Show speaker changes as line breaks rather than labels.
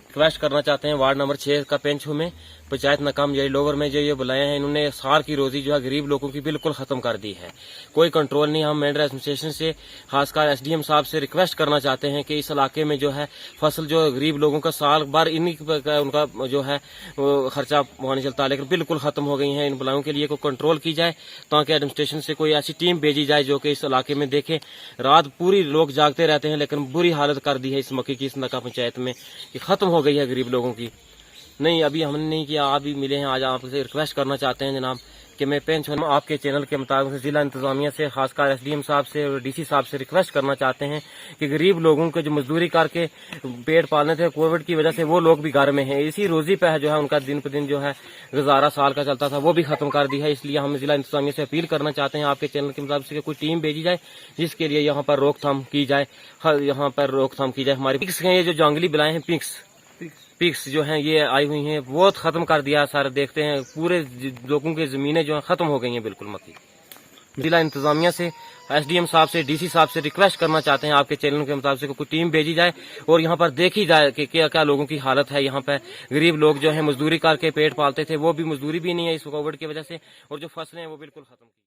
Request करना चाहते हैं वार्ड नंबर 6 का पेंच में पंचायत नाकाम यही लोवर में जो ये बुलाए हैं, इन्होंने सार की रोजी जो है गरीब लोगों की बिल्कुल खत्म कर दी है। कोई कंट्रोल नहीं। हम मेंढर एडमिनिस्ट्रेशन से खासकर एसडीएम साहब से रिक्वेस्ट करना चाहते हैं कि इस इलाके में जो है फसल जो गरीब लोगों का साल भर इन्हीं उनका जो है खर्चा वहां चलता है, लेकिन बिल्कुल खत्म हो गई है। इन बुलाओं के लिए कोई कंट्रोल की जाए ताकि एडमिनिस्ट्रेशन से कोई ऐसी टीम भेजी जाए जो कि इस इलाके में देखे। रात पूरी लोग जागते रहते हैं, लेकिन बुरी हालत कर दी है इस मक्की की इस नका पंचायत में कि खत्म हो गई है गरीब लोगों की। नहीं, अभी हमने नहीं किया, आप भी मिले हैं। आज आपसे रिक्वेस्ट करना चाहते हैं जनाब कि मैं पेंच आपके चैनल के मुताबिक जिला इंतजामिया से खासकर एसडीएम साहब से और डीसी साहब से रिक्वेस्ट करना चाहते हैं कि गरीब लोगों को जो मजदूरी करके पेट पालने थे कोविड की वजह से, वो लोग भी घर में हैं। इसी रोजी पे जो है उनका दिन पर दिन जो है गुजारा साल का चलता था, वो भी खत्म कर दी है। इसलिए हम जिला इंतजामिया से अपील करना चाहते हैं आपके चैनल के मुताबिक से कोई टीम भेजी जाए जिसके लिए यहाँ पर रोकथाम की जाए। हमारी पिक्स हैं, ये जो जंगली बिलाएं हैं पिक्स जो हैं ये आई हुई हैं, बहुत खत्म कर दिया सर। देखते हैं पूरे लोगों की जमीनें जो हैं खत्म हो गई हैं बिल्कुल मक्की। जिला इंतजामिया से एसडीएम साहब से डीसी साहब से रिक्वेस्ट करना चाहते हैं आपके चैनल के मुताबिक कोई टीम भेजी जाए और यहाँ पर देखी जाए कि क्या क्या लोगों की हालत है। यहाँ पे गरीब लोग जो है मजदूरी करके पेट पालते थे, वो भी मजदूरी भी नहीं है इस कोविड की वजह से, और जो फसलें हैं वो बिल्कुल खत्म की।